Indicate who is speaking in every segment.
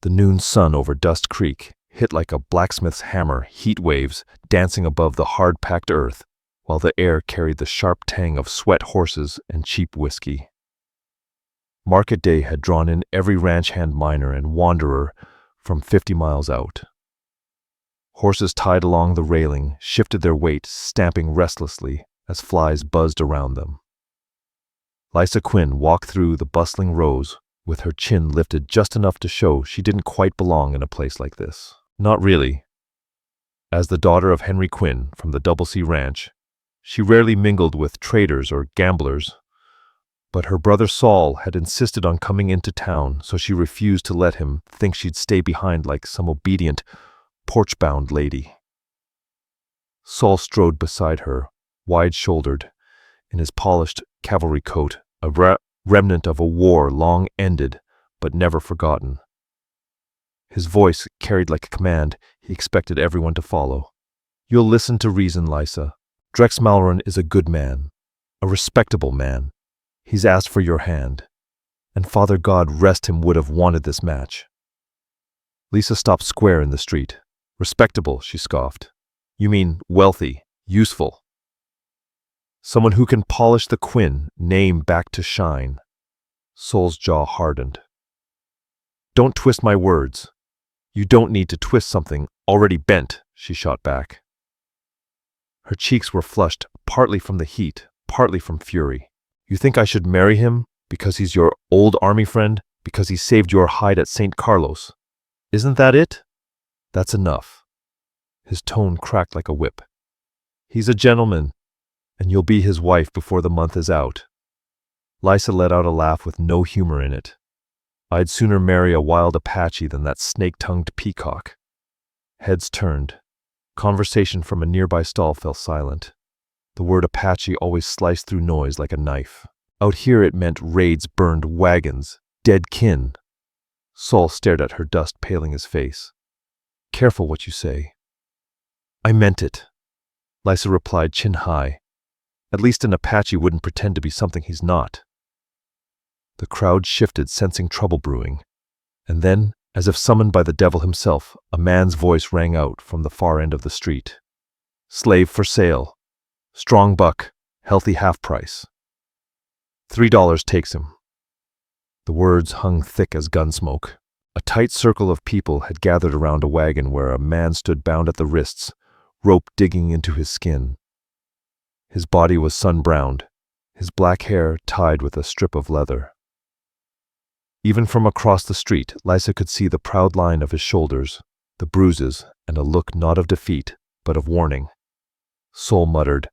Speaker 1: The noon sun over Dust Creek hit like a blacksmith's hammer, heat waves dancing above the hard-packed earth, while the air carried the sharp tang of sweat horses and cheap whiskey. Market day had drawn in every ranch-hand miner and wanderer from 50 miles out. Horses tied along the railing shifted their weight, stamping restlessly as flies buzzed around them. Lisa Quinn walked through the bustling rows with her chin lifted just enough to show she didn't quite belong in a place like this. Not really. As the daughter of Henry Quinn from the Double C Ranch, she rarely mingled with traders or gamblers, but her brother Saul had insisted on coming into town, so she refused to let him think she'd stay behind like some obedient, porch-bound lady. Saul strode beside her, wide-shouldered, in his polished cavalry coat, a remnant of a war long ended but never forgotten. His voice carried like a command he expected everyone to follow. "You'll listen to reason, Lisa. Drex Malloran is a good man, a respectable man. He's asked for your hand, and Father God rest him would have wanted this match." Lisa stopped square in the street. "Respectable," she scoffed. "You mean wealthy, useful. Someone who can polish the Quinn name back to shine." Saul's jaw hardened. "Don't twist my words. You don't need to twist something already bent," she shot back. Her cheeks were flushed, partly from the heat, partly from fury. "You think I should marry him because he's your old army friend, because he saved your hide at St. Carlos? Isn't that it? That's enough." His tone cracked like a whip. "He's a gentleman, and you'll be his wife before the month is out." Lisa let out a laugh with no humor in it. "I'd sooner marry a wild Apache than that snake-tongued peacock." Heads turned. Conversation from a nearby stall fell silent. The word Apache always sliced through noise like a knife. Out here it meant raids, burned wagons, dead kin. Saul stared at her, dust paling his face. "Careful what you say." "I meant it," Lisa replied, chin high. "At least an Apache wouldn't pretend to be something he's not." The crowd shifted, sensing trouble brewing. And then, as if summoned by the devil himself, a man's voice rang out from the far end of the street. "Slave for sale. Strong buck, healthy half price. $3 takes him." The words hung thick as gun smoke. A tight circle of people had gathered around a wagon where a man stood bound at the wrists, rope digging into his skin. His body was sun-browned, his black hair tied with a strip of leather. Even from across the street, Lisa could see the proud line of his shoulders, the bruises, and a look not of defeat, but of warning. Saul muttered,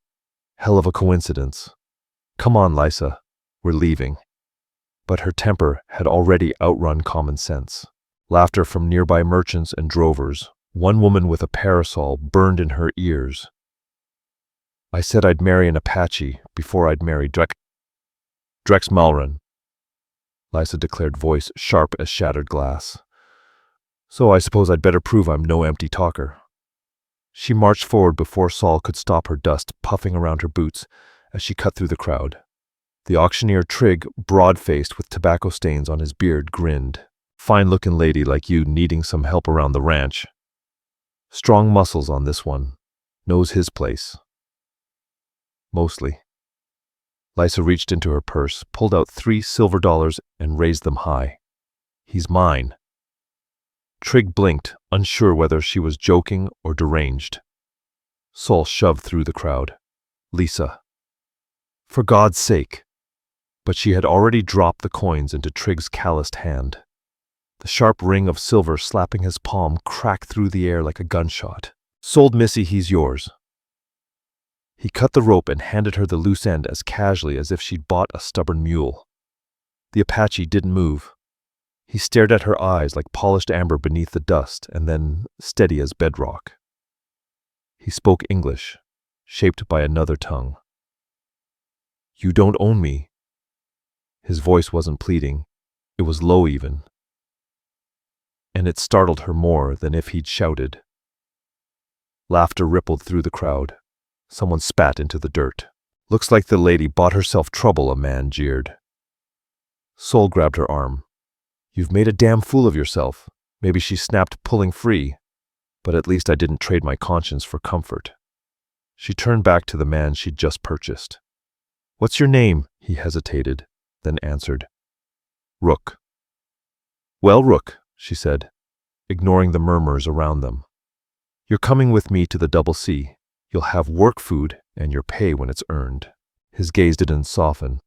Speaker 1: "Hell of a coincidence. Come on, Lisa, we're leaving." But her temper had already outrun common sense. Laughter from nearby merchants and drovers. One woman with a parasol burned in her ears. "I said I'd marry an Apache before I'd marry Drex Malloran," Lisa declared, voice sharp as shattered glass. "So I suppose I'd better prove I'm no empty talker." She marched forward before Saul could stop her, dust puffing around her boots as she cut through the crowd. The auctioneer Trigg, broad-faced with tobacco stains on his beard, grinned. "Fine-looking lady like you needing some help around the ranch. Strong muscles on this one. Knows his place. Mostly." Lisa reached into her purse, pulled out $3 silver and raised them high. "He's mine." Trigg blinked, unsure whether she was joking or deranged. Saul shoved through the crowd. "Lisa, for God's sake." But she had already dropped the coins into Trigg's calloused hand. The sharp ring of silver slapping his palm cracked through the air like a gunshot. "Sold Missy, he's yours." He cut the rope and handed her the loose end as casually as if she'd bought a stubborn mule. The Apache didn't move. He stared at her eyes like polished amber beneath the dust, and then steady as bedrock. He spoke English, shaped by another tongue. "You don't own me." His voice wasn't pleading. It was low even. And it startled her more than if he'd shouted. Laughter rippled through the crowd. Someone spat into the dirt. "Looks like the lady bought herself trouble," a man jeered. Saul grabbed her arm. "You've made a damn fool of yourself. Maybe she snapped, pulling free, but at least I didn't trade my conscience for comfort. She turned back to the man she'd just purchased. "What's your name?" He hesitated, then answered. "Rook." "Well, Rook," she said, ignoring the murmurs around them. "You're coming with me to the Double C. You'll have work food and your pay when it's earned." His gaze didn't soften.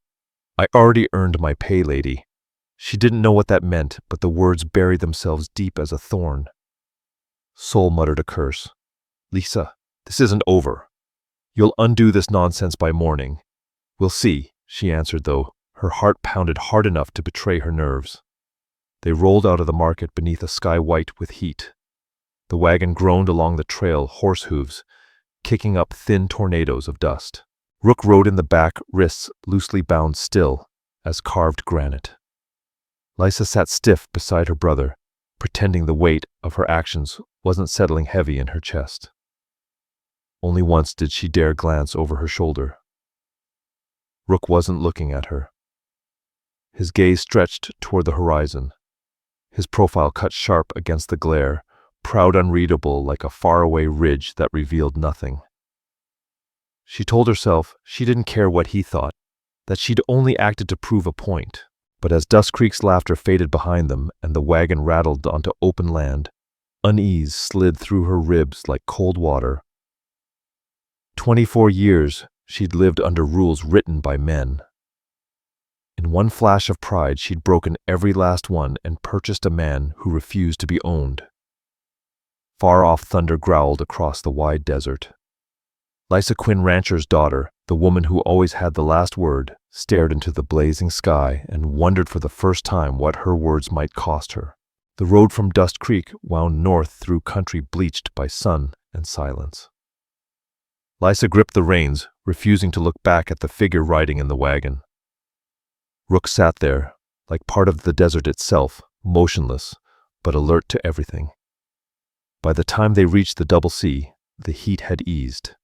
Speaker 1: "I already earned my pay, lady." She didn't know what that meant, but the words buried themselves deep as a thorn. Soul muttered a curse. "Lisa, this isn't over. You'll undo this nonsense by morning." "We'll see," she answered, though her heart pounded hard enough to betray her nerves. They rolled out of the market beneath a sky white with heat. The wagon groaned along the trail, horse hooves, kicking up thin tornadoes of dust. Rook rode in the back, wrists loosely bound still as carved granite. Lisa sat stiff beside her brother, pretending the weight of her actions wasn't settling heavy in her chest. Only once did she dare glance over her shoulder. Rook wasn't looking at her. His gaze stretched toward the horizon, his profile cut sharp against the glare, proud, unreadable, like a faraway ridge that revealed nothing. She told herself she didn't care what he thought, that she'd only acted to prove a point. But as Dust Creek's laughter faded behind them and the wagon rattled onto open land, unease slid through her ribs like cold water. 24 years she'd lived under rules written by men. In one flash of pride, she'd broken every last one and purchased a man who refused to be owned. Far off thunder growled across the wide desert. Lisa Quinn Rancher's daughter, the woman who always had the last word, stared into the blazing sky and wondered for the first time what her words might cost her. The road from Dust Creek wound north through country bleached by sun and silence. Lisa gripped the reins, refusing to look back at the figure riding in the wagon. Rook sat there, like part of the desert itself, motionless, but alert to everything. By the time they reached the Double C, the heat had eased.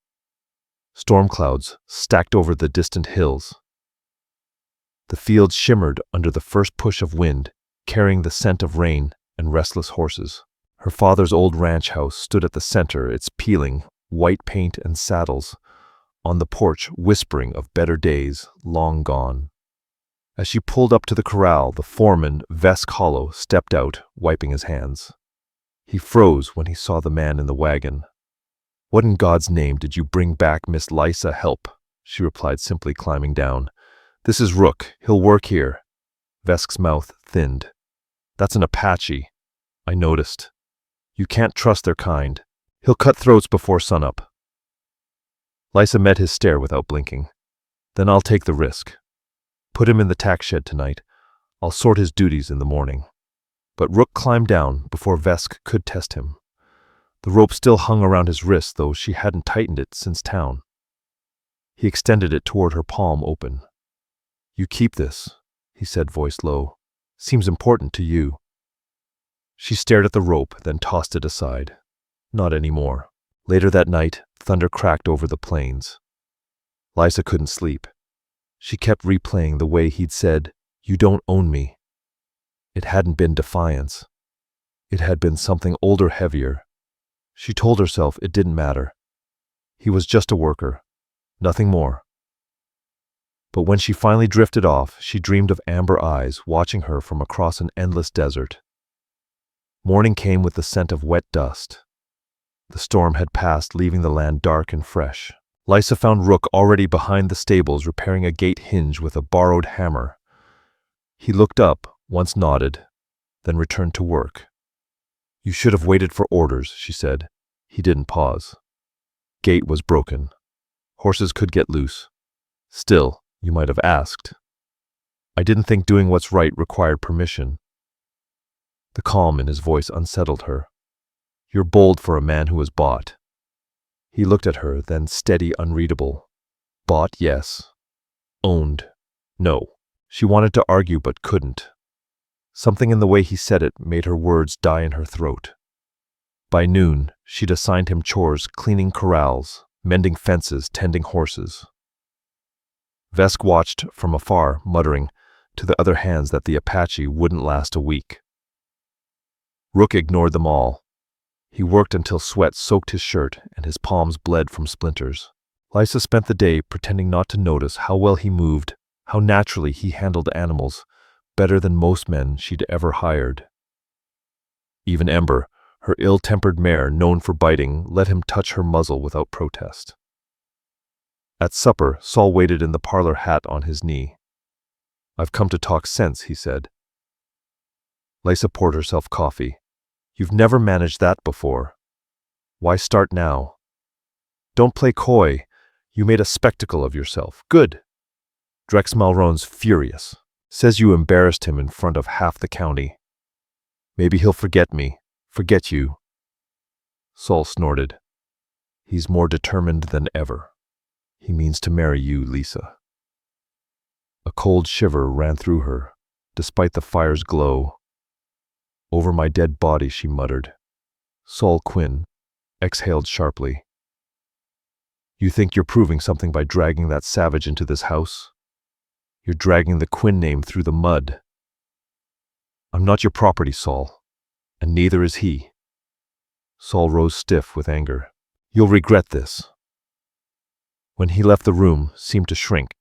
Speaker 1: Storm clouds stacked over the distant hills. The fields shimmered under the first push of wind, carrying the scent of rain and restless horses. Her father's old ranch house stood at the center, its peeling, white paint and saddles, on the porch whispering of better days long gone. As she pulled up to the corral, the foreman, Vesk Hollow, stepped out, wiping his hands. He froze when he saw the man in the wagon. "What in God's name did you bring back, Miss Lisa?" "Help," she replied, simply climbing down. "This is Rook. He'll work here." Vesk's mouth thinned. "That's an Apache. I noticed. You can't trust their kind. He'll cut throats before sunup." Lisa met his stare without blinking. "Then I'll take the risk. Put him in the tack shed tonight. I'll sort his duties in the morning." But Rook climbed down before Vesk could test him. The rope still hung around his wrist, though she hadn't tightened it since town. He extended it toward her, palm open. "You keep this," he said, voice low. "Seems important to you." She stared at the rope, then tossed it aside. Not anymore. Later that night, thunder cracked over the plains. Lisa couldn't sleep. She kept replaying the way he'd said, "You don't own me." It hadn't been defiance. It had been something older, heavier. She told herself it didn't matter. He was just a worker, nothing more. But when she finally drifted off, she dreamed of amber eyes watching her from across an endless desert. Morning came with the scent of wet dust. The storm had passed, leaving the land dark and fresh. Lisa found Rook already behind the stables, repairing a gate hinge with a borrowed hammer. He looked up, once nodded, then returned to work. "You should have waited for orders," she said. He didn't pause. "Gate was broken. Horses could get loose. Still, you might have asked." "I didn't think doing what's right required permission." The calm in his voice unsettled her. "You're bold for a man who was bought." He looked at her, then steady, unreadable. "Bought, yes. Owned, no." She wanted to argue but couldn't. Something in the way he said it made her words die in her throat. By noon, she'd assigned him chores, cleaning corrals, mending fences, tending horses. Vesk watched from afar, muttering to the other hands that the Apache wouldn't last a week. Rook ignored them all. He worked until sweat soaked his shirt and his palms bled from splinters. Lysa spent the day pretending not to notice how well he moved, how naturally he handled animals, better than most men she'd ever hired. Even Ember, her ill-tempered mare known for biting, let him touch her muzzle without protest. At supper, Saul waited in the parlor, hat on his knee. "I've come to talk sense," he said. Lysa poured herself coffee. "You've never managed that before. Why start now? Don't play coy. You made a spectacle of yourself. Good. Drex Malron's furious. Says you embarrassed him in front of half the county. Maybe he'll forget me, forget you." Saul snorted. "He's more determined than ever. He means to marry you, Lysa." A cold shiver ran through her, despite the fire's glow. "Over my dead body," she muttered. Saul Quinn exhaled sharply. "You think you're proving something by dragging that savage into this house? You're dragging the Quinn name through the mud. I'm not your property, Saul, and neither is he." Saul rose stiff with anger. "You'll regret this." When he left, the room seemed to shrink,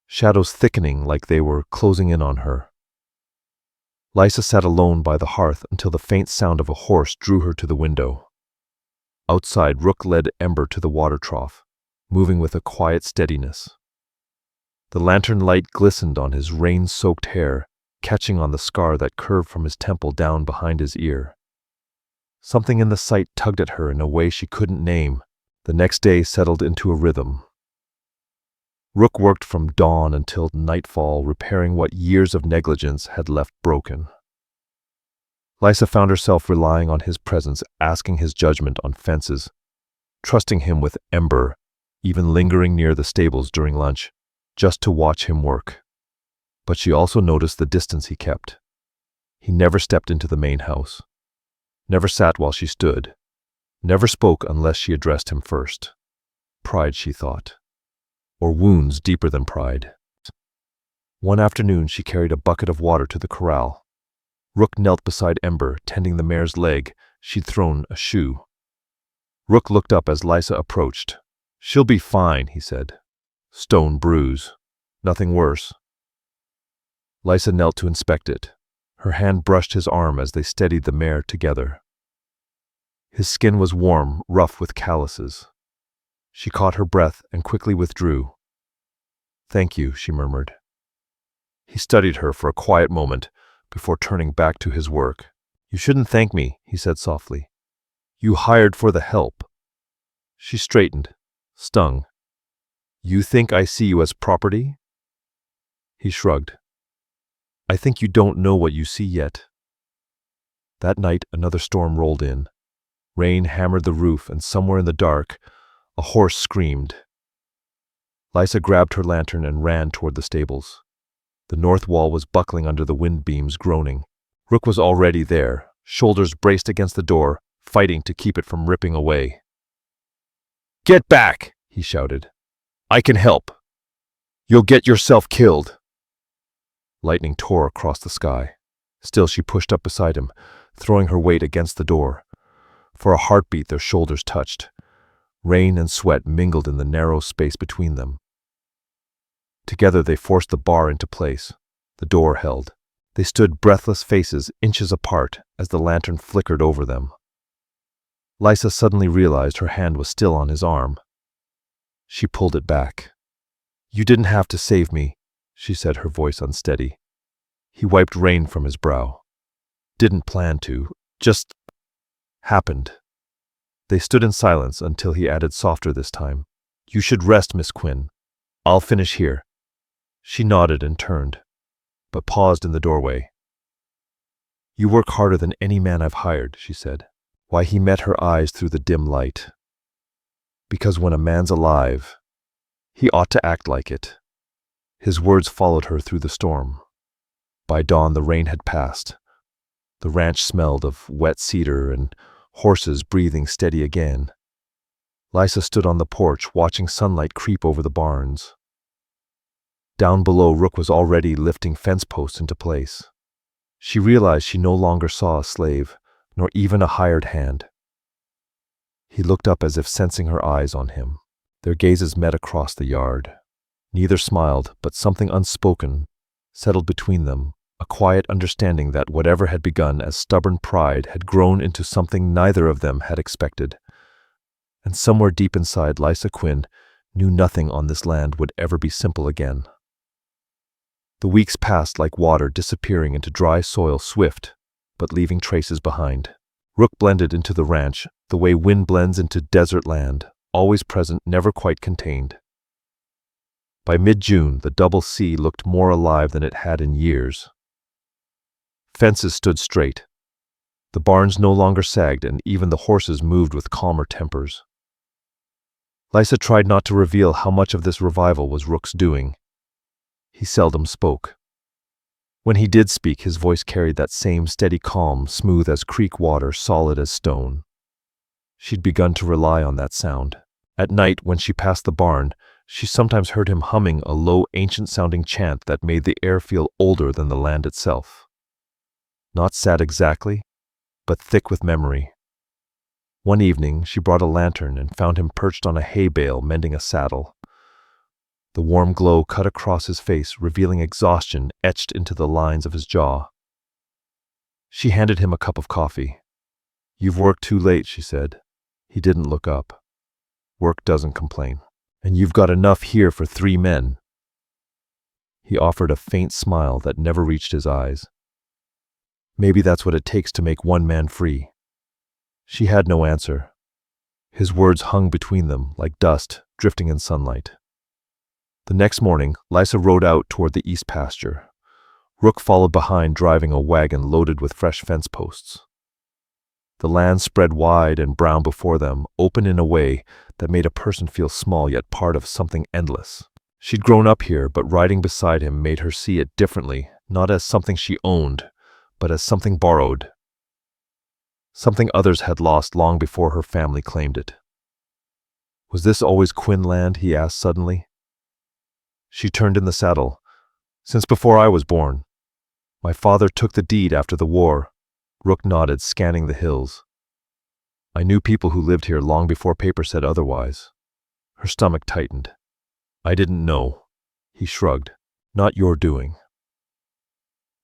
Speaker 1: shadows thickening like they were closing in on her. Lysa sat alone by the hearth until the faint sound of a horse drew her to the window. Outside, Rook led Ember to the water trough, moving with a quiet steadiness. The lantern light glistened on his rain-soaked hair, catching on the scar that curved from his temple down behind his ear. Something in the sight tugged at her in a way she couldn't name. The next day settled into a rhythm. Rook worked from dawn until nightfall, repairing what years of negligence had left broken. Lysa found herself relying on his presence, asking his judgment on fences, trusting him with Ember, even lingering near the stables during lunch, just to watch him work. But she also noticed the distance he kept. He never stepped into the main house, never sat while she stood, never spoke unless she addressed him first. Pride, she thought. Or wounds deeper than pride. One afternoon she carried a bucket of water to the corral. Rook knelt beside Ember, tending the mare's leg. She'd thrown a shoe. Rook looked up as Lysa approached. "She'll be fine," he said. "Stone bruise. Nothing worse." Lysa knelt to inspect it. Her hand brushed his arm as they steadied the mare together. His skin was warm, rough with calluses. She caught her breath and quickly withdrew. "Thank you," she murmured. He studied her for a quiet moment before turning back to his work. "You shouldn't thank me," he said softly. "You hired for the help." She straightened, stung. "You think I see you as property?" He shrugged. "I think you don't know what you see yet." That night, another storm rolled in. Rain hammered the roof, and somewhere in the dark, a horse screamed. Lysa grabbed her lantern and ran toward the stables. The north wall was buckling under the wind beams, groaning. Rook was already there, shoulders braced against the door, fighting to keep it from ripping away. "Get back!" he shouted. "I can help. You'll get yourself killed." Lightning tore across the sky. Still she pushed up beside him, throwing her weight against the door. For a heartbeat their shoulders touched. Rain and sweat mingled in the narrow space between them. Together they forced the bar into place. The door held. They stood breathless faces inches apart as the lantern flickered over them. Lysa suddenly realized her hand was still on his arm. She pulled it back. "You didn't have to save me," she said, her voice unsteady. He wiped rain from his brow. "Didn't plan to. Just happened." They stood in silence until he added softer this time. "You should rest, Miss Quinn. I'll finish here." She nodded and turned, but paused in the doorway. "You work harder than any man I've hired," she said. Why, he met her eyes through the dim light. "Because when a man's alive, he ought to act like it." His words followed her through the storm. By dawn the rain had passed. The ranch smelled of wet cedar and horses breathing steady again. Lysa stood on the porch, watching sunlight creep over the barns. Down below, Rook was already lifting fence posts into place. She realized she no longer saw a slave, nor even a hired hand. He looked up as if sensing her eyes on him. Their gazes met across the yard. Neither smiled, but something unspoken settled between them, a quiet understanding that whatever had begun as stubborn pride had grown into something neither of them had expected. And somewhere deep inside, Lysa Quinn knew nothing on this land would ever be simple again. The weeks passed like water disappearing into dry soil, swift, but leaving traces behind. Rook blended into the ranch, the way wind blends into desert land, always present, never quite contained. By mid-June, the double C looked more alive than it had in years. Fences stood straight. The barns no longer sagged, and even the horses moved with calmer tempers. Lysa tried not to reveal how much of this revival was Rook's doing. He seldom spoke. When he did speak, his voice carried that same steady calm, smooth as creek water, solid as stone. She'd begun to rely on that sound. At night, when she passed the barn, she sometimes heard him humming a low, ancient-sounding chant that made the air feel older than the land itself. Not sad exactly, but thick with memory. One evening, she brought a lantern and found him perched on a hay bale mending a saddle. The warm glow cut across his face, revealing exhaustion etched into the lines of his jaw. She handed him a cup of coffee. "You've worked too late," she said. He didn't look up. "Work doesn't complain. And you've got enough here for 3 men." He offered a faint smile that never reached his eyes. "Maybe that's what it takes to make one man free." She had no answer. His words hung between them like dust drifting in sunlight. The next morning, Lysa rode out toward the east pasture. Rook followed behind, driving a wagon loaded with fresh fence posts. The land spread wide and brown before them, open in a way that made a person feel small yet part of something endless. She'd grown up here, but riding beside him made her see it differently, not as something she owned, but as something borrowed. Something others had lost long before her family claimed it. "Was this always Quinn land?" he asked suddenly. She turned in the saddle. "Since before I was born. My father took the deed after the war." Rook nodded, scanning the hills. "I knew people who lived here long before paper said otherwise." Her stomach tightened. "I didn't know." He shrugged. "Not your doing."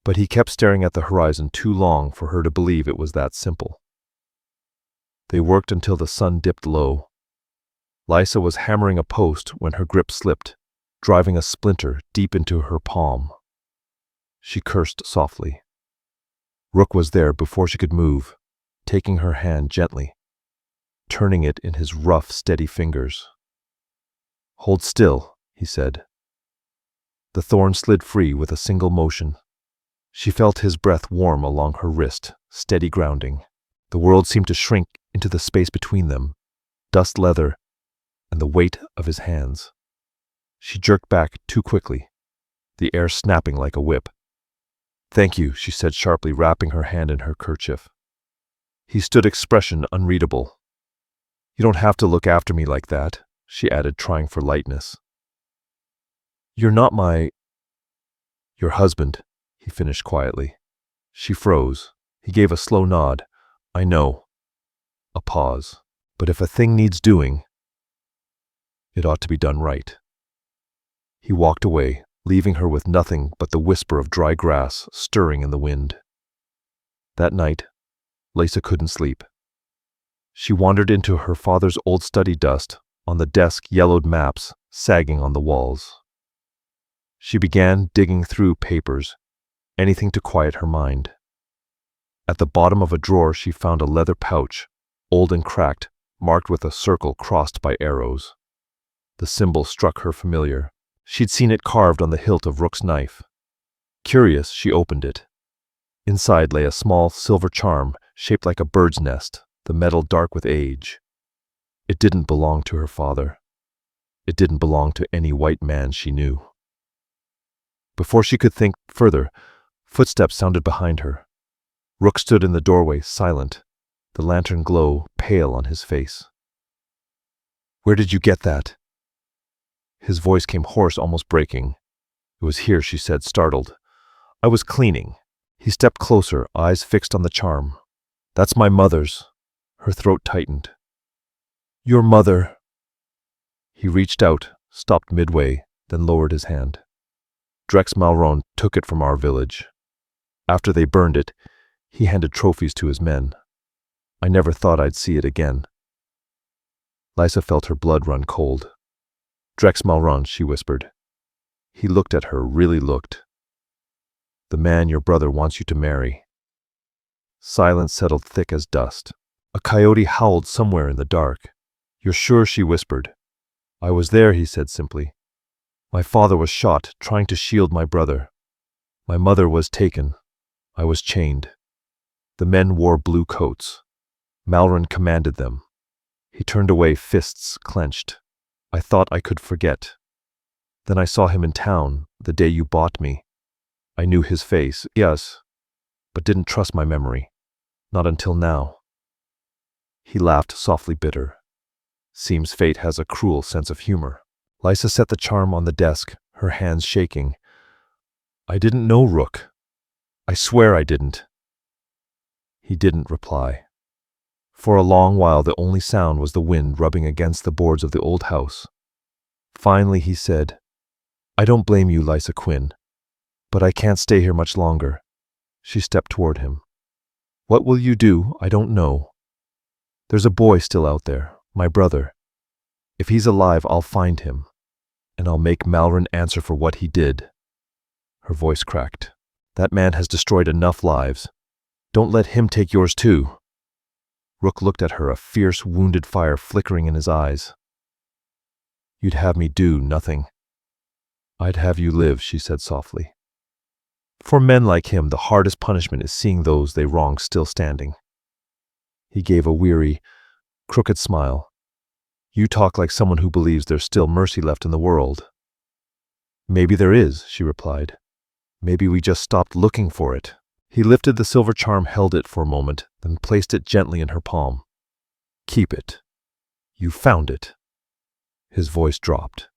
Speaker 1: But he kept staring at the horizon too long for her to believe it was that simple. They worked until the sun dipped low. Lysa was hammering a post when her grip slipped, driving a splinter deep into her palm. She cursed softly. Rook was there before she could move, taking her hand gently, turning it in his rough, steady fingers. "Hold still," he said. The thorn slid free with a single motion. She felt his breath warm along her wrist, steady grounding. The world seemed to shrink into the space between them, dust leather, and the weight of his hands. She jerked back too quickly, the air snapping like a whip. "Thank you," she said sharply, wrapping her hand in her kerchief. He stood, expression unreadable. "You don't have to look after me like that," she added, trying for lightness. "You're not your husband," he finished quietly. She froze. He gave a slow nod. "I know." A pause. "But if a thing needs doing, it ought to be done right." He walked away, leaving her with nothing but the whisper of dry grass stirring in the wind. That night, Lysa couldn't sleep. She wandered into her father's old study, dust on the desk, yellowed maps sagging on the walls. She began digging through papers, anything to quiet her mind. At the bottom of a drawer she found a leather pouch, old and cracked, marked with a circle crossed by arrows. The symbol struck her familiar. She'd seen it carved on the hilt of Rook's knife. Curious, she opened it. Inside lay a small silver charm shaped like a bird's nest, the metal dark with age. It didn't belong to her father. It didn't belong to any white man she knew. Before she could think further, footsteps sounded behind her. Rook stood in the doorway, silent, the lantern glow pale on his face. "Where did you get that?" His voice came hoarse, almost breaking. "It was here," she said, startled. "I was cleaning." He stepped closer, eyes fixed on the charm. That's my mother's. Her throat tightened. Your mother. He reached out, stopped midway, then lowered his hand. Drex Malron took it from our village. After they burned it, he handed trophies to his men. I never thought I'd see it again. Lysa felt her blood run cold. Drex Malron, she whispered. He looked at her, really looked. The man your brother wants you to marry. Silence settled thick as dust. A coyote howled somewhere in the dark. You're sure? She whispered. I was there, he said simply. My father was shot, trying to shield my brother. My mother was taken. I was chained. The men wore blue coats. Malron commanded them. He turned away, fists clenched. I thought I could forget. Then I saw him in town, the day you bought me. I knew his face, yes, but didn't trust my memory. Not until now. He laughed, softly bitter. Seems fate has a cruel sense of humor. Lysa set the charm on the desk, her hands shaking. I didn't know, Rook. I swear I didn't. He didn't reply. For a long while the only sound was the wind rubbing against the boards of the old house. Finally he said, I don't blame you, Lysa Quinn, but I can't stay here much longer. She stepped toward him. What will you do? I don't know. There's a boy still out there, my brother. If he's alive, I'll find him, and I'll make Malron answer for what he did. Her voice cracked. That man has destroyed enough lives. Don't let him take yours too. Rook looked at her, a fierce, wounded fire flickering in his eyes. You'd have me do nothing. I'd have you live, she said softly. For men like him, the hardest punishment is seeing those they wrong still standing. He gave a weary, crooked smile. You talk like someone who believes there's still mercy left in the world. Maybe there is, she replied. Maybe we just stopped looking for it. He lifted the silver charm, held it for a moment, then placed it gently in her palm. Keep it. You found it. His voice dropped.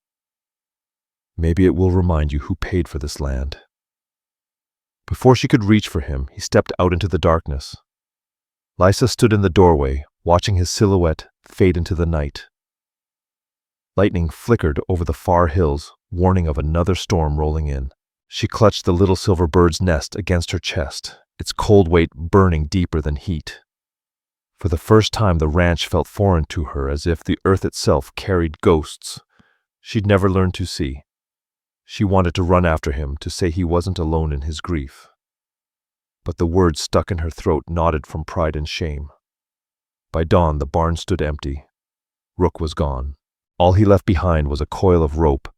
Speaker 1: Maybe it will remind you who paid for this land. Before she could reach for him, he stepped out into the darkness. Lysa stood in the doorway, watching his silhouette fade into the night. Lightning flickered over the far hills, warning of another storm rolling in. She clutched the little silver bird's nest against her chest, its cold weight burning deeper than heat. For the first time the ranch felt foreign to her, as if the earth itself carried ghosts she'd never learned to see. She wanted to run after him, to say he wasn't alone in his grief. But the words stuck in her throat knotted from pride and shame. By dawn the barn stood empty. Rook was gone. All he left behind was a coil of rope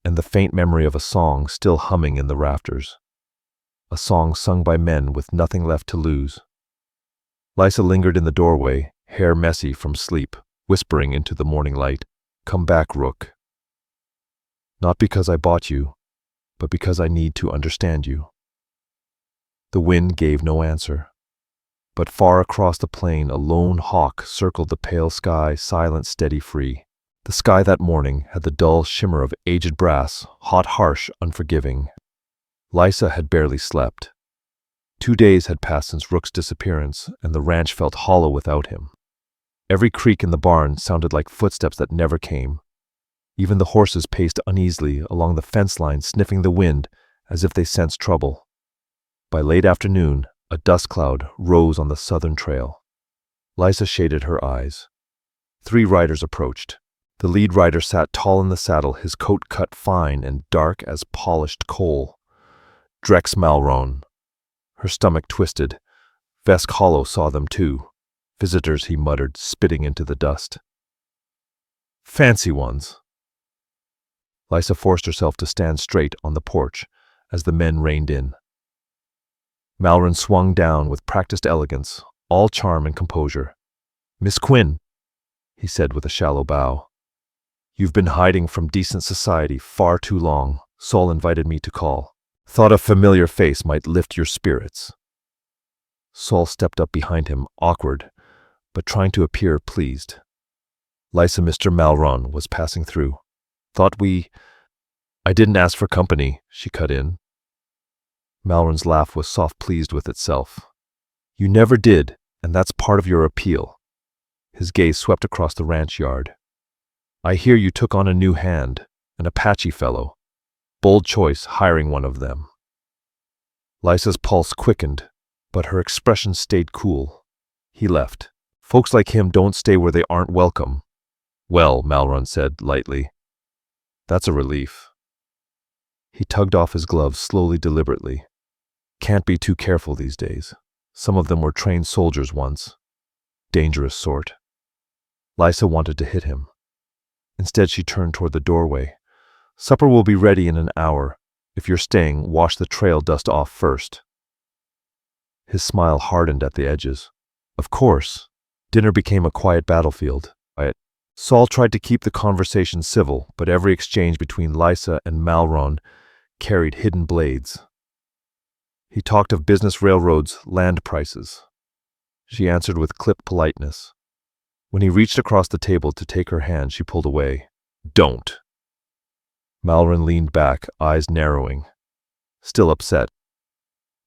Speaker 1: and the faint memory of a song still humming in the rafters. A song sung by men with nothing left to lose. Lysa lingered in the doorway, hair messy from sleep, whispering into the morning light, Come back, Rook. Not because I bought you, but because I need to understand you. The wind gave no answer. But far across the plain a lone hawk circled the pale sky, silent, steady, free. The sky that morning had the dull shimmer of aged brass, hot, harsh, unforgiving. Lysa had barely slept. 2 days had passed since Rook's disappearance, and the ranch felt hollow without him. Every creak in the barn sounded like footsteps that never came. Even the horses paced uneasily along the fence line, sniffing the wind as if they sensed trouble. By late afternoon, a dust cloud rose on the southern trail. Lysa shaded her eyes. 3 riders approached. The lead rider sat tall in the saddle, his coat cut fine and dark as polished coal. Drex Malron. Her stomach twisted. Vesk Hollow saw them too. Visitors, he muttered, spitting into the dust. Fancy ones. Lysa forced herself to stand straight on the porch as the men reined in. Malron swung down with practiced elegance, all charm and composure. Miss Quinn, he said with a shallow bow. You've been hiding from decent society far too long. Saul invited me to call. Thought a familiar face might lift your spirits. Saul stepped up behind him, awkward, but trying to appear pleased. Lysa, Mr. Malron was passing through. I didn't ask for company, she cut in. Malron's laugh was soft, pleased with itself. You never did, and that's part of your appeal. His gaze swept across the ranch yard. I hear you took on a new hand, an Apache fellow. Bold choice, hiring one of them. Lysa's pulse quickened, but her expression stayed cool. He left. Folks like him don't stay where they aren't welcome. Well, Malron said lightly. That's a relief. He tugged off his gloves slowly, deliberately. Can't be too careful these days. Some of them were trained soldiers once. Dangerous sort. Lysa wanted to hit him. Instead, she turned toward the doorway. Supper will be ready in an hour. If you're staying, wash the trail dust off first. His smile hardened at the edges. Of course. Dinner became a quiet battlefield. Saul tried to keep the conversation civil, but every exchange between Lysa and Malron carried hidden blades. He talked of business, railroads, land prices. She answered with clipped politeness. When he reached across the table to take her hand, she pulled away. Don't. Malron leaned back, eyes narrowing. Still upset.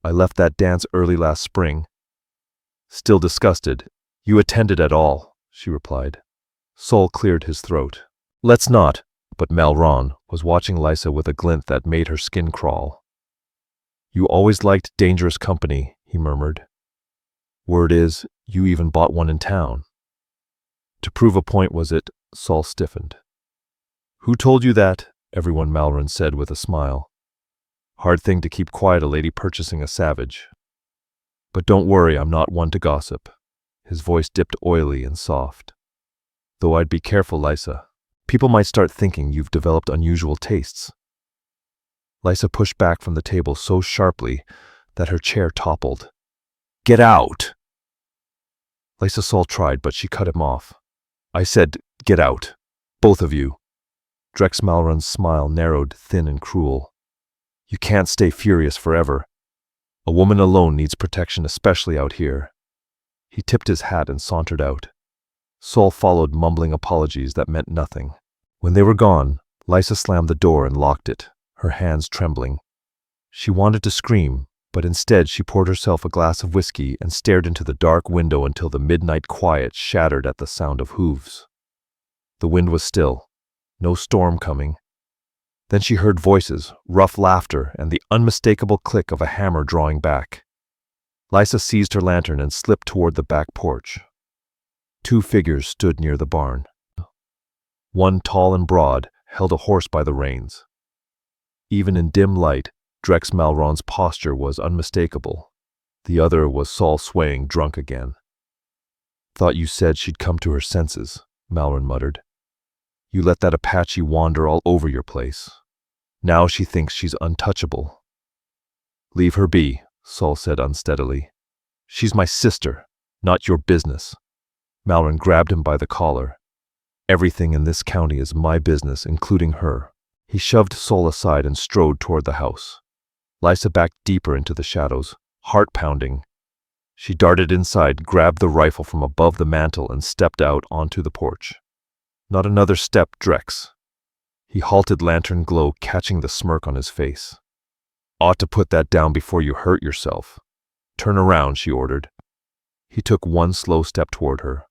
Speaker 1: I left that dance early last spring. Still disgusted. You attended at all, she replied. Saul cleared his throat. Let's not. But Malron was watching Lysa with a glint that made her skin crawl. You always liked dangerous company, he murmured. Word is, you even bought one in town. To prove a point, was it? Saul stiffened. Who told you that? Everyone, Malron said with a smile. Hard thing to keep quiet, a lady purchasing a savage. But don't worry, I'm not one to gossip. His voice dipped oily and soft. Though I'd be careful, Lysa. People might start thinking you've developed unusual tastes. Lysa pushed back from the table so sharply that her chair toppled. Get out! Lysa Saul tried, but she cut him off. I said, get out. Both of you. Drex Malron's smile narrowed, thin and cruel. You can't stay furious forever. A woman alone needs protection, especially out here. He tipped his hat and sauntered out. Saul followed, mumbling apologies that meant nothing. When they were gone, Lysa slammed the door and locked it, her hands trembling. She wanted to scream, but instead she poured herself a glass of whiskey and stared into the dark window until the midnight quiet shattered at the sound of hooves. The wind was still. No storm coming. Then she heard voices, rough laughter, and the unmistakable click of a hammer drawing back. Lysa seized her lantern and slipped toward the back porch. 2 figures stood near the barn. One, tall and broad, held a horse by the reins. Even in dim light, Drex Malron's posture was unmistakable. The other was Saul, swaying, drunk again. Thought you said she'd come to her senses, Malron muttered. You let that Apache wander all over your place. Now she thinks she's untouchable. Leave her be, Saul said unsteadily. She's my sister, not your business. Malron grabbed him by the collar. Everything in this county is my business, including her. He shoved Saul aside and strode toward the house. Lysa backed deeper into the shadows, heart pounding. She darted inside, grabbed the rifle from above the mantel, and stepped out onto the porch. Not another step, Drex. He halted, lantern glow catching the smirk on his face. Ought to put that down before you hurt yourself. Turn around, she ordered. He took one slow step toward her.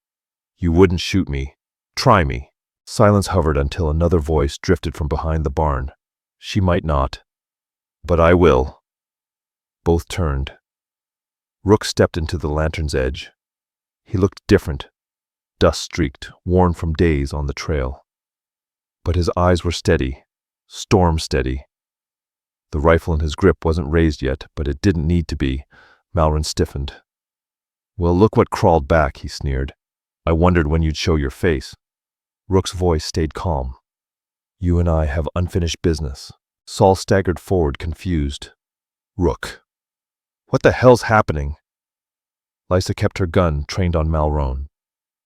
Speaker 1: You wouldn't shoot me. Try me. Silence hovered until another voice drifted from behind the barn. She might not. But I will. Both turned. Rook stepped into the lantern's edge. He looked different, dust-streaked, worn from days on the trail. But his eyes were steady, storm-steady. The rifle in his grip wasn't raised yet, but it didn't need to be. Malron stiffened. Well, look what crawled back, he sneered. I wondered when you'd show your face. Rook's voice stayed calm. You and I have unfinished business. Saul staggered forward, confused. Rook. What the hell's happening? Lysa kept her gun trained on Malron.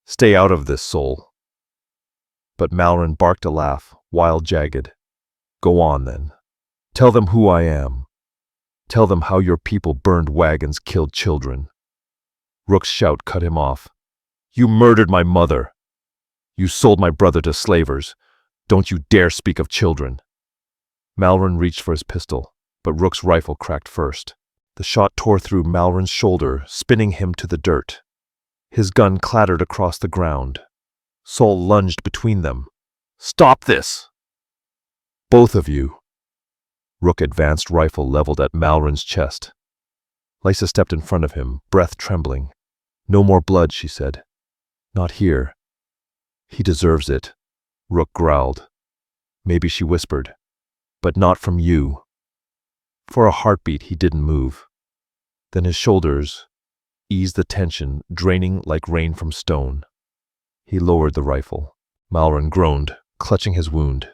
Speaker 1: Stay out of this, Saul. But Malron barked a laugh, wild, jagged. Go on, then. Tell them who I am. Tell them how your people burned wagons, killed children. Rook's shout cut him off. You murdered my mother. You sold my brother to slavers. Don't you dare speak of children. Malron reached for his pistol, but Rook's rifle cracked first. The shot tore through Malron's shoulder, spinning him to the dirt. His gun clattered across the ground. Saul lunged between them. "Stop this! Both of you!" Rook advanced, rifle leveled at Malron's chest. Lysa stepped in front of him, breath trembling. "No more blood," she said. "Not here." "He deserves it," Rook growled. Maybe she whispered, "But not from you." For a heartbeat he didn't move. Then his shoulders eased the tension, draining like rain from stone. He lowered the rifle. Malron groaned, clutching his wound.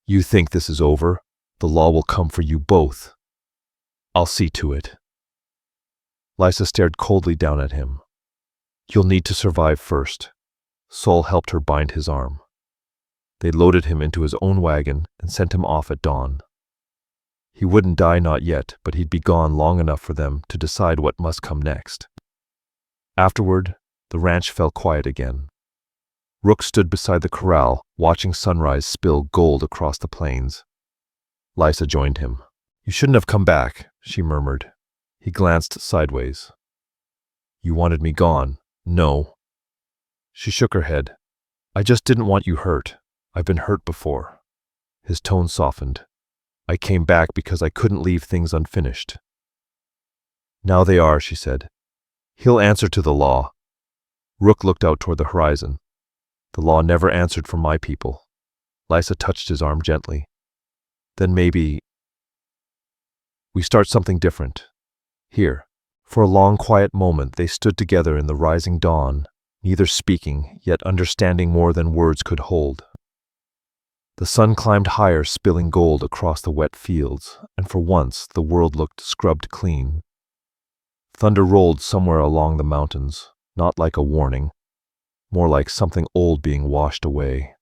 Speaker 1: "You think this is over? The law will come for you both. I'll see to it." Lysa stared coldly down at him. "You'll need to survive first." Saul helped her bind his arm. They loaded him into his own wagon and sent him off at dawn. He wouldn't die, not yet, but he'd be gone long enough for them to decide what must come next. Afterward, the ranch fell quiet again. Rook stood beside the corral, watching sunrise spill gold across the plains. Lysa joined him. "You shouldn't have come back," she murmured. He glanced sideways. "You wanted me gone." "No." She shook her head. "I just didn't want you hurt. I've been hurt before." His tone softened. "I came back because I couldn't leave things unfinished." "Now they are," she said. "He'll answer to the law." Rook looked out toward the horizon. "The law never answered for my people." Lysa touched his arm gently. "Then maybe we start something different. Here." For a long, quiet moment they stood together in the rising dawn, neither speaking, yet understanding more than words could hold. The sun climbed higher, spilling gold across the wet fields, and for once the world looked scrubbed clean. Thunder rolled somewhere along the mountains, not like a warning, more like something old being washed away.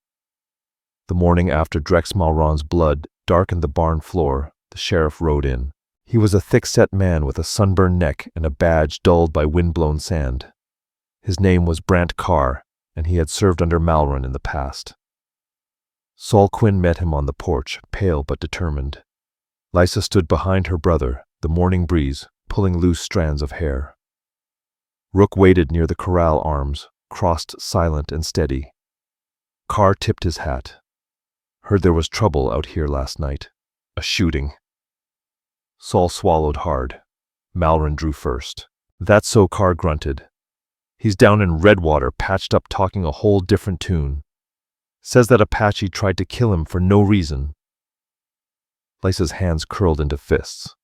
Speaker 1: The morning after Drex Malron's blood darkened the barn floor, the sheriff rode in. He was a thick-set man with a sunburned neck and a badge dulled by wind-blown sand. His name was Brant Carr, and he had served under Malron in the past. Saul Quinn met him on the porch, pale but determined. Lysa stood behind her brother, the morning breeze pulling loose strands of hair. Rook waited near the corral arms, crossed silent and steady. Carr tipped his hat. "Heard there was trouble out here last night. A shooting." Saul swallowed hard. Malron drew first. "That's so," Carr grunted. "He's down in Redwater, patched up, talking a whole different tune. Says that Apache tried to kill him for no reason." Lysa's hands curled into fists.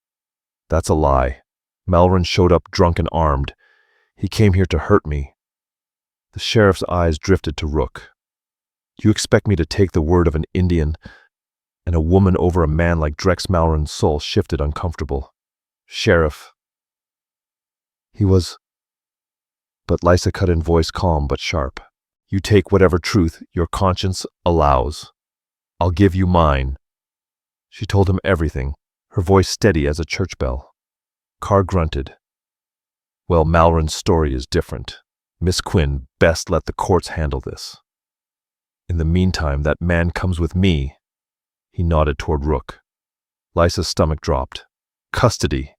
Speaker 1: "That's a lie. Malron showed up drunk and armed. He came here to hurt me." The sheriff's eyes drifted to Rook. "You expect me to take the word of an Indian and a woman over a man like Drex Malron's soul?" Shifted, uncomfortable. "Sheriff." "He was—" But Lysa cut in, voice calm but sharp. "You take whatever truth your conscience allows. I'll give you mine." She told him everything, her voice steady as a church bell. Carr grunted. "Well, Malron's story is different. Miss Quinn, best let the courts handle this. In the meantime, that man comes with me." He nodded toward Rook. Lysa's stomach dropped. "Custody."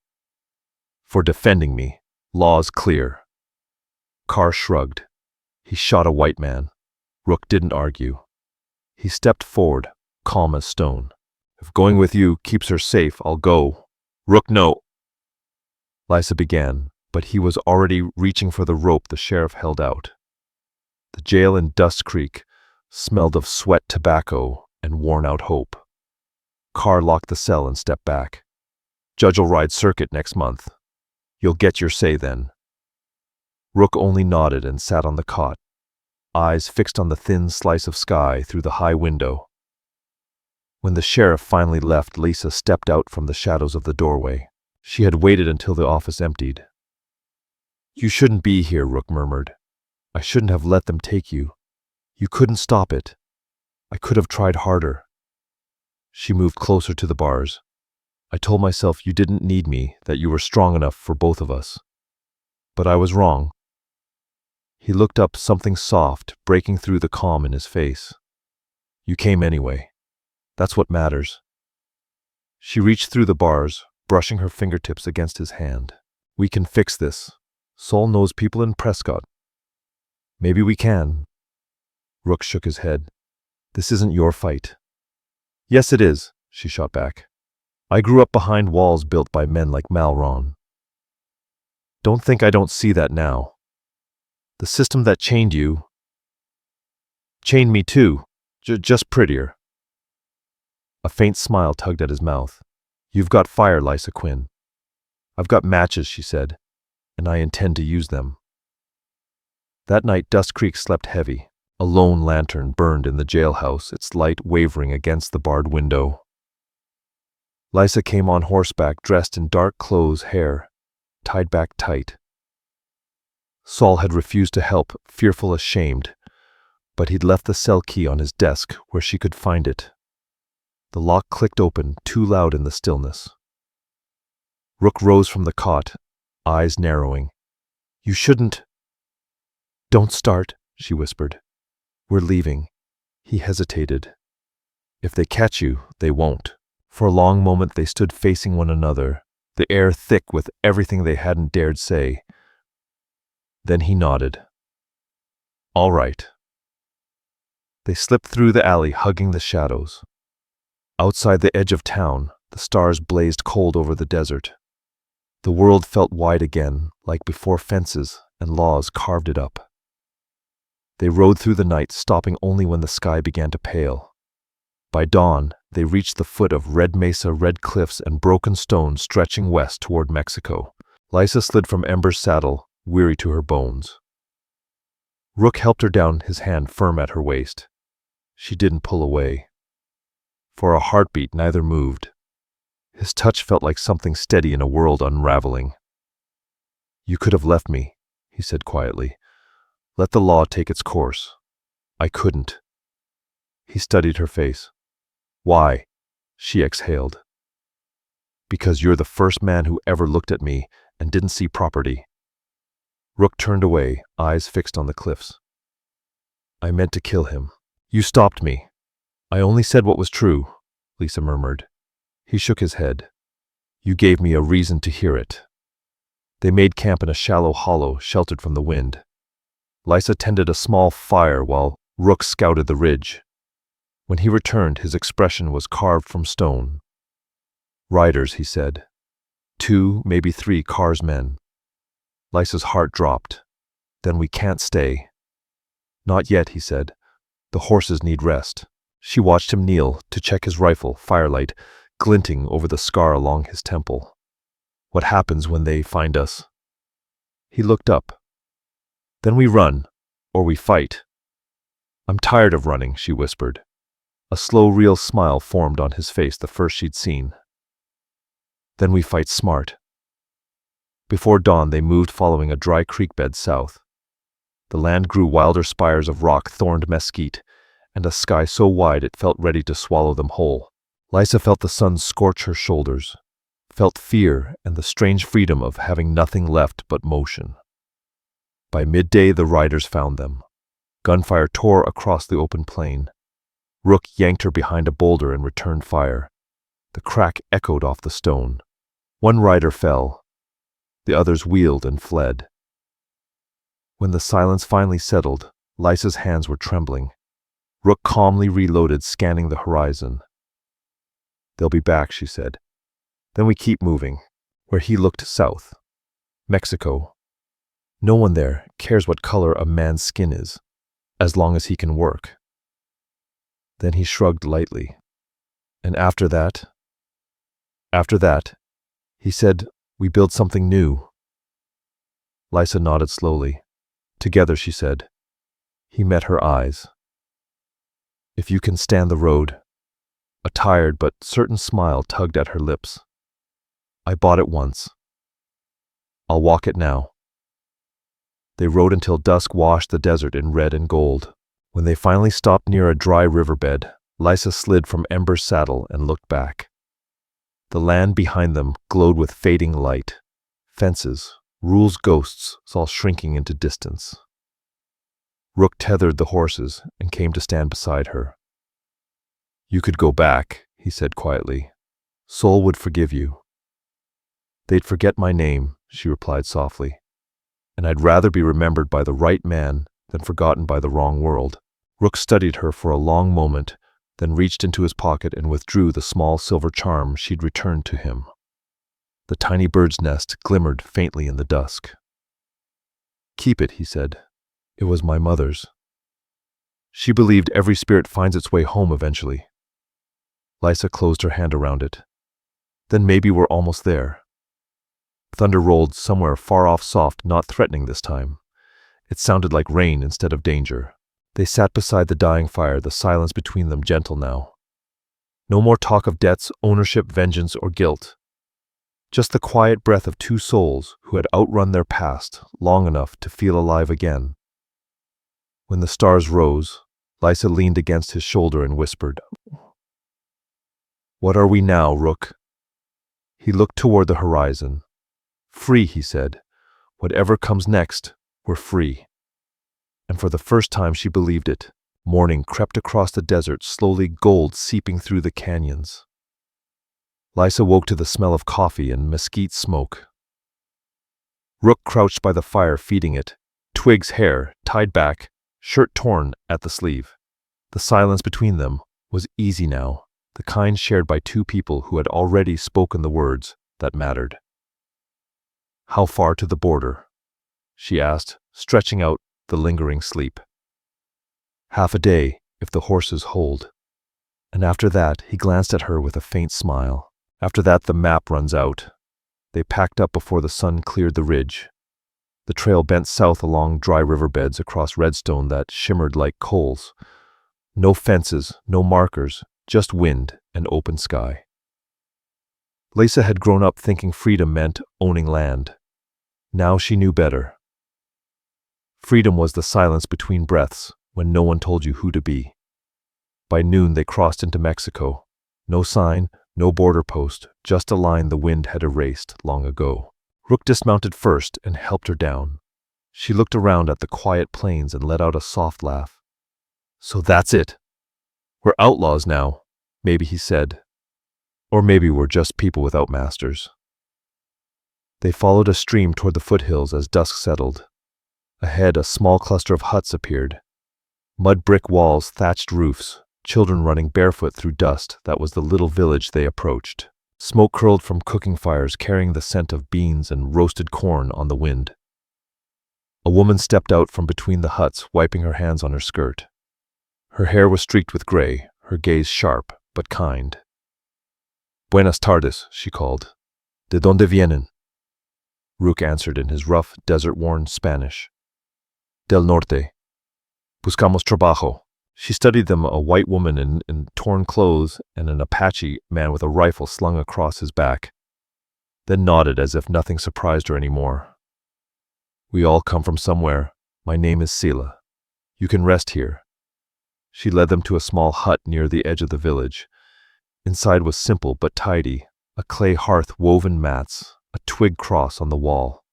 Speaker 1: "For defending me. Law's clear." Carr shrugged. "He shot a white man." Rook didn't argue. He stepped forward, calm as stone. "If going with you keeps her safe, I'll go." "Rook, no." Lysa began, but he was already reaching for the rope the sheriff held out. The jail in Dust Creek smelled of sweat, tobacco, and worn-out hope. Carr locked the cell and stepped back. "Judge'll ride circuit next month. You'll get your say then." Rook only nodded and sat on the cot, eyes fixed on the thin slice of sky through the high window. When the sheriff finally left, Lysa stepped out from the shadows of the doorway. She had waited until the office emptied. "You shouldn't be here," Rook murmured. "I shouldn't have let them take you. You couldn't stop it. I could have tried harder." She moved closer to the bars. "I told myself you didn't need me, that you were strong enough for both of us. But I was wrong." He looked up, something soft breaking through the calm in his face. "You came anyway. That's what matters." She reached through the bars, brushing her fingertips against his hand. "We can fix this. Saul knows people in Prescott." "Maybe we can." Rook shook his head. "This isn't your fight." "Yes, it is," she shot back. "I grew up behind walls built by men like Malron. Don't think I don't see that now. The system that chained you chained me too, just prettier." A faint smile tugged at his mouth. "You've got fire, Lysa Quinn." "I've got matches," she said, "and I intend to use them." That night, Dust Creek slept heavy. A lone lantern burned in the jailhouse, its light wavering against the barred window. Lysa came on horseback, dressed in dark clothes, hair tied back tight. Saul had refused to help, fearful, ashamed, but he'd left the cell key on his desk where she could find it. The lock clicked open, too loud in the stillness. Rook rose from the cot, eyes narrowing. "You shouldn't." "Don't start," she whispered. "We're leaving." He hesitated. "If they catch you, they won't." For a long moment they stood facing one another, the air thick with everything they hadn't dared say. Then he nodded. "All right." They slipped through the alley, hugging the shadows. Outside the edge of town, the stars blazed cold over the desert. The world felt wide again, like before fences and laws carved it up. They rode through the night, stopping only when the sky began to pale. By dawn, they reached the foot of Red Mesa, red cliffs and broken stones stretching west toward Mexico. Lysa slid from Ember's saddle, weary to her bones. Rook helped her down, his hand firm at her waist. She didn't pull away. For a heartbeat, neither moved. His touch felt like something steady in a world unraveling. "You could have left me," he said quietly. "Let the law take its course." "I couldn't." He studied her face. "Why?" She exhaled. "Because you're the first man who ever looked at me and didn't see property." Rook turned away, eyes fixed on the cliffs. "I meant to kill him. You stopped me." "I only said what was true," Lysa murmured. He shook his head. "You gave me a reason to hear it." They made camp in a shallow hollow, sheltered from the wind. Lysa tended a small fire while Rook scouted the ridge. When he returned, his expression was carved from stone. "Riders," he said. "2, maybe 3 Carr's men." Lysa's heart dropped. "Then we can't stay." "Not yet," he said. "The horses need rest." She watched him kneel to check his rifle, firelight glinting over the scar along his temple. "What happens when they find us?" He looked up. "Then we run, or we fight." "I'm tired of running," she whispered. A slow, real smile formed on his face, the first she'd seen. "Then we fight smart." Before dawn they moved, following a dry creek bed south. The land grew wilder spires of rock-thorned mesquite, and a sky so wide it felt ready to swallow them whole. Lysa felt the sun scorch her shoulders, felt fear and the strange freedom of having nothing left but motion. By midday the riders found them. Gunfire tore across the open plain. Rook yanked her behind a boulder and returned fire. The crack echoed off the stone. One rider fell. The others wheeled and fled. When the silence finally settled, Lysa's hands were trembling. Rook calmly reloaded, scanning the horizon. "They'll be back," she said. "Then we keep moving." Where he looked south. Mexico. No one there cares what color a man's skin is, as long as he can work. Then he shrugged lightly. "And after that?" "After that," he said, "we build something new." Lysa nodded slowly. "Together," she said. He met her eyes. "If you can stand the road." A tired but certain smile tugged at her lips. "I bought it once. I'll walk it now." They rode until dusk washed the desert in red and gold. When they finally stopped near a dry riverbed, Lysa slid from Ember's saddle and looked back. The land behind them glowed with fading light. Fences, rules ghosts, all shrinking into distance. Rook tethered the horses and came to stand beside her. "You could go back," he said quietly. "Saul would forgive you." They'd forget my name, she replied softly. And I'd rather be remembered by the right man than forgotten by the wrong world. Rook studied her for a long moment, then reached into his pocket and withdrew the small silver charm she'd returned to him. The tiny bird's nest glimmered faintly in the dusk. Keep it, he said. It was my mother's. She believed every spirit finds its way home eventually. Lysa closed her hand around it. Then maybe we're almost there. Thunder rolled somewhere far off, soft, not threatening this time. It sounded like rain instead of danger. They sat beside the dying fire, the silence between them gentle now. No more talk of debts, ownership, vengeance, or guilt. Just the quiet breath of two souls who had outrun their past long enough to feel alive again. When the stars rose, Lysa leaned against his shoulder and whispered, "What are we now, Rook?" He looked toward the horizon. "Free," he said. "Whatever comes next, we're free." And for the first time she believed it. Morning crept across the desert, slowly gold seeping through the canyons. Lysa woke to the smell of coffee and mesquite smoke. Rook crouched by the fire feeding it, Twig's hair tied back, shirt torn at the sleeve. The silence between them was easy now, the kind shared by two people who had already spoken the words that mattered. "How far to the border?" she asked, stretching out the lingering sleep. "Half a day, if the horses hold." And after that, he glanced at her with a faint smile. "After that, the map runs out." They packed up before the sun cleared the ridge. The trail bent south along dry riverbeds across redstone that shimmered like coals. No fences, no markers, just wind and open sky. Lysa had grown up thinking freedom meant owning land. Now she knew better. Freedom was the silence between breaths when no one told you who to be. By noon they crossed into Mexico. No sign, no border post, just a line the wind had erased long ago. Rook dismounted first and helped her down. She looked around at the quiet plains and let out a soft laugh. "So that's it. We're outlaws now," maybe he said. "Or maybe we're just people without masters." They followed a stream toward the foothills as dusk settled. Ahead, a small cluster of huts appeared. Mud brick walls, thatched roofs, children running barefoot through dust. That was the little village they approached. Smoke curled from cooking fires, carrying the scent of beans and roasted corn on the wind. A woman stepped out from between the huts, wiping her hands on her skirt. Her hair was streaked with gray, her gaze sharp but kind. "Buenas tardes," she called. "De donde vienen?" Rook answered in his rough, desert-worn Spanish. "Del norte. Buscamos trabajo." She studied them, a white woman in torn clothes and an Apache man with a rifle slung across his back, then nodded as if nothing surprised her anymore. "We all come from somewhere. My name is Sila. You can rest here." She led them to a small hut near the edge of the village. Inside was simple but tidy, a clay hearth, woven mats, a twig cross on the wall.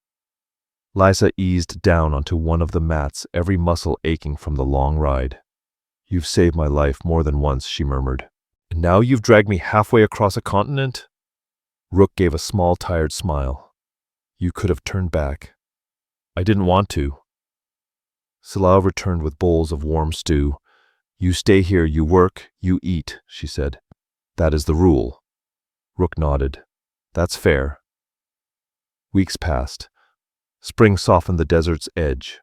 Speaker 1: Lysa eased down onto one of the mats, every muscle aching from the long ride. "You've saved my life more than once," she murmured. "And now you've dragged me halfway across a continent?" Rook gave a small, tired smile. "You could have turned back." "I didn't want to." Sila returned with bowls of warm stew. "You stay here, you work, you eat," she said. "That is the rule." Rook nodded. "That's fair." Weeks passed. Spring softened the desert's edge.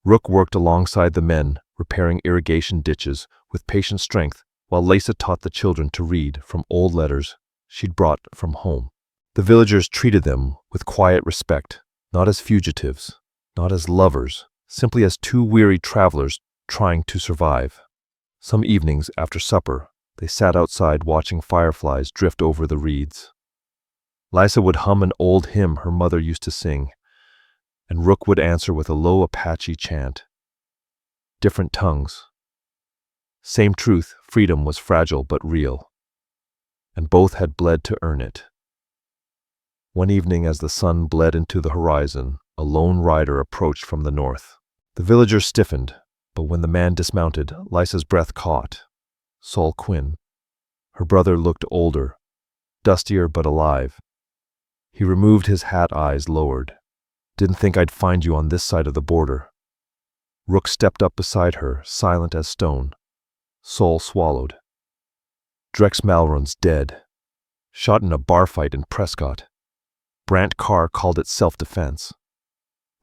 Speaker 1: Rook worked alongside the men, repairing irrigation ditches with patient strength, while Lysa taught the children to read from old letters she'd brought from home. The villagers treated them with quiet respect, not as fugitives, not as lovers, simply as two weary travelers trying to survive. Some evenings after supper, they sat outside watching fireflies drift over the reeds. Lysa would hum an old hymn her mother used to sing, and Rook would answer with a low Apache chant. Different tongues. Same truth, freedom was fragile but real, and both had bled to earn it. One evening as the sun bled into the horizon, a lone rider approached from the north. The villagers stiffened, but when the man dismounted, Lysa's breath caught. Sol Quinn. Her brother looked older, dustier but alive. He removed his hat, eyes lowered. Didn't think I'd find you on this side of the border. Rook stepped up beside her, silent as stone. Sol swallowed. Drex Malron's dead. Shot in a bar fight in Prescott. Brant Carr called it self-defense.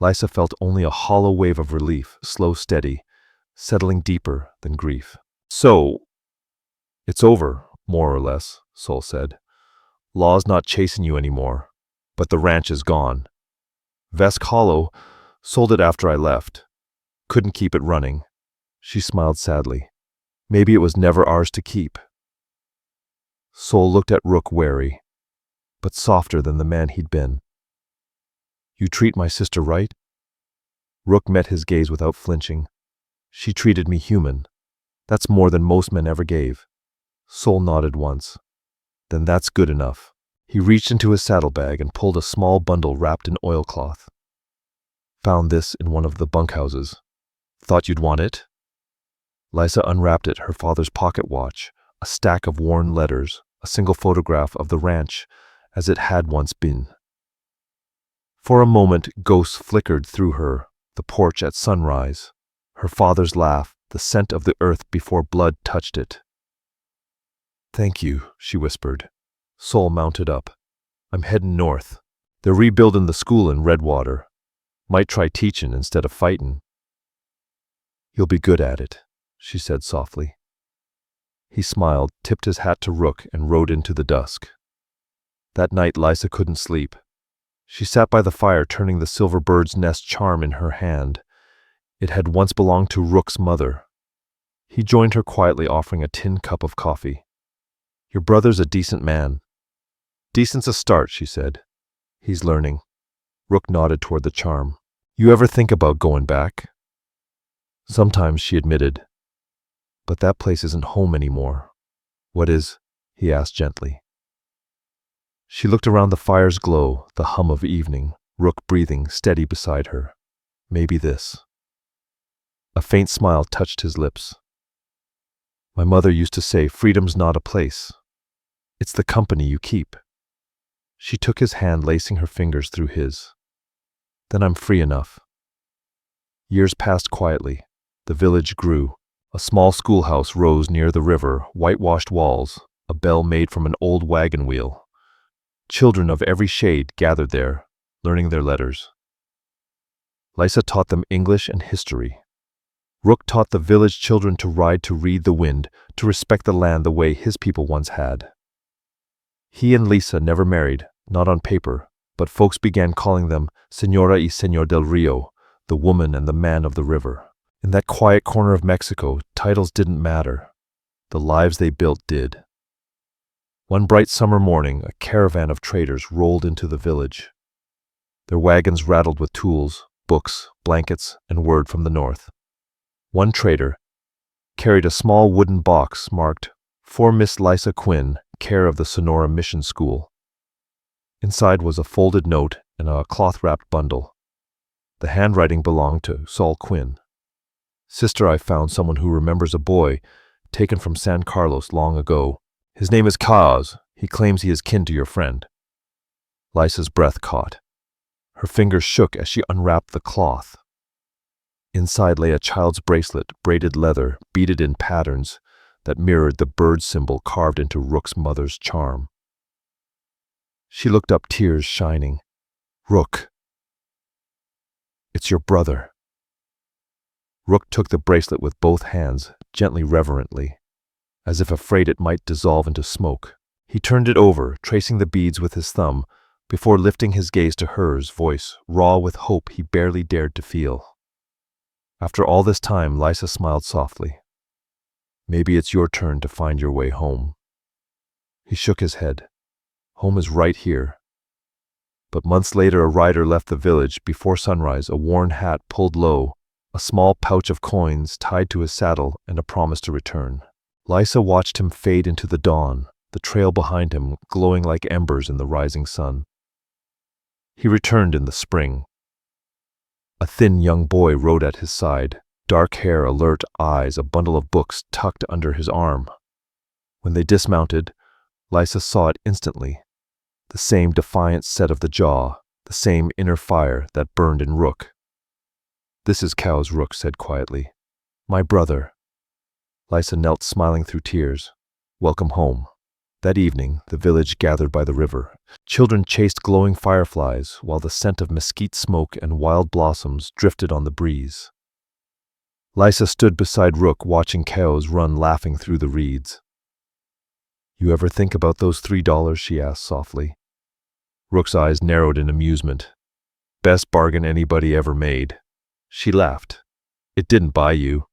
Speaker 1: Lysa felt only a hollow wave of relief, slow, steady, settling deeper than grief. So, it's over, more or less, Sol said. Law's not chasing you anymore, but the ranch is gone. Vesk Hollow sold it after I left. Couldn't keep it running. She smiled sadly. Maybe it was never ours to keep. Sol looked at Rook wary, but softer than the man he'd been. You treat my sister right? Rook met his gaze without flinching. She treated me human. That's more than most men ever gave. Sol nodded once. Then that's good enough. He reached into his saddlebag and pulled a small bundle wrapped in oilcloth. Found this in one of the bunkhouses. Thought you'd want it? Lysa unwrapped it, her father's pocket watch, a stack of worn letters, a single photograph of the ranch as it had once been. For a moment, ghosts flickered through her, the porch at sunrise, her father's laugh, the scent of the earth before blood touched it. Thank you, she whispered. Sol mounted up. I'm heading north. They're rebuilding the school in Redwater. Might try teaching instead of fighting. You'll be good at it, she said softly. He smiled, tipped his hat to Rook, and rode into the dusk. That night Lysa couldn't sleep. She sat by the fire, turning the silver bird's nest charm in her hand. It had once belonged to Rook's mother. He joined her quietly, offering a tin cup of coffee. Your brother's a decent man. Decent's a start, she said. He's learning. Rook nodded toward the charm. You ever think about going back? Sometimes, she admitted. But that place isn't home anymore. What is? He asked gently. She looked around the fire's glow, the hum of evening, Rook breathing steady beside her. Maybe this. A faint smile touched his lips. My mother used to say, freedom's not a place. It's the company you keep. She took his hand, lacing her fingers through his. Then I'm free enough. Years passed quietly. The village grew. A small schoolhouse rose near the river, whitewashed walls, a bell made from an old wagon wheel. Children of every shade gathered there, learning their letters. Lysa taught them English and history. Rook taught the village children to ride, to read the wind, to respect the land the way his people once had. He and Lysa never married, not on paper, but folks began calling them Señora y Señor del Rio, the woman and the man of the river. In that quiet corner of Mexico, titles didn't matter. The lives they built did. One bright summer morning, a caravan of traders rolled into the village. Their wagons rattled with tools, books, blankets, and word from the north. One trader carried a small wooden box marked, "For Miss Lysa Quinn, care of the Sonora Mission School." Inside was a folded note and a cloth-wrapped bundle. The handwriting belonged to Sol Quinn. Sister, I found someone who remembers a boy taken from San Carlos long ago. His name is Kaz. He claims he is kin to your friend. Lysa's breath caught. Her fingers shook as she unwrapped the cloth. Inside lay a child's bracelet, braided leather, beaded in patterns that mirrored the bird symbol carved into Rook's mother's charm. She looked up, tears shining. Rook, it's your brother. Rook took the bracelet with both hands, gently, reverently, as if afraid it might dissolve into smoke. He turned it over, tracing the beads with his thumb, before lifting his gaze to hers, voice raw with hope he barely dared to feel. After all this time, Lysa smiled softly. Maybe it's your turn to find your way home. He shook his head. Home is right here. But months later, a rider left the village. Before sunrise, a worn hat pulled low, a small pouch of coins tied to his saddle, and a promise to return. Lysa watched him fade into the dawn, the trail behind him glowing like embers in the rising sun. He returned in the spring. A thin young boy rode at his side, dark hair, alert eyes, a bundle of books tucked under his arm. When they dismounted, Lysa saw it instantly. the same defiant set of the jaw, the same inner fire that burned in Rook. "This is Cow's," Rook said quietly. "My brother." Lysa knelt, smiling through tears. "Welcome home." That evening, the village gathered by the river. Children chased glowing fireflies, while the scent of mesquite smoke and wild blossoms drifted on the breeze. Lysa stood beside Rook, watching cows run laughing through the reeds. "You ever think about those $3?" she asked softly. Rook's eyes narrowed in amusement. "Best bargain anybody ever made." She laughed. "It didn't buy you."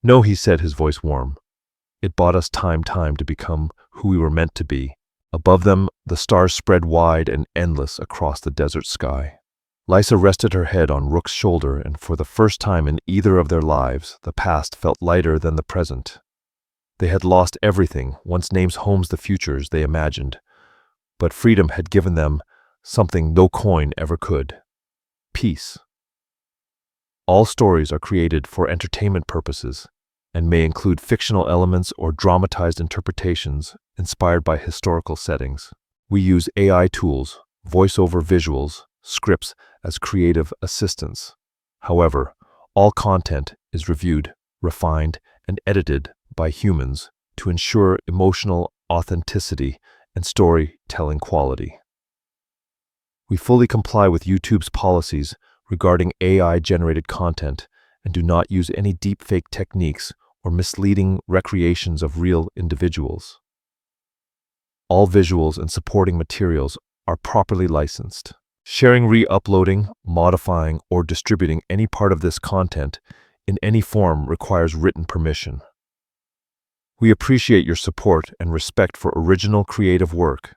Speaker 1: "No," he said, his voice warm. "It bought us time to become who we were meant to be." Above them, the stars spread wide and endless across the desert sky. Lysa rested her head on Rook's shoulder, and for the first time in either of their lives, the past felt lighter than the present. They had lost everything, once names, homes, the futures they imagined, but freedom had given them something no coin ever could: peace. All stories are created for entertainment purposes and may include fictional elements or dramatized interpretations inspired by historical settings. We use AI tools, voiceover visuals, scripts as creative assistants. However, all content is reviewed, refined, and edited by humans to ensure emotional authenticity and storytelling quality. We fully comply with YouTube's policies regarding AI-generated content and do not use any deepfake techniques or misleading recreations of real individuals. All visuals and supporting materials are properly licensed. Sharing, re-uploading, modifying, or distributing any part of this content in any form requires written permission. We appreciate your support and respect for original creative work.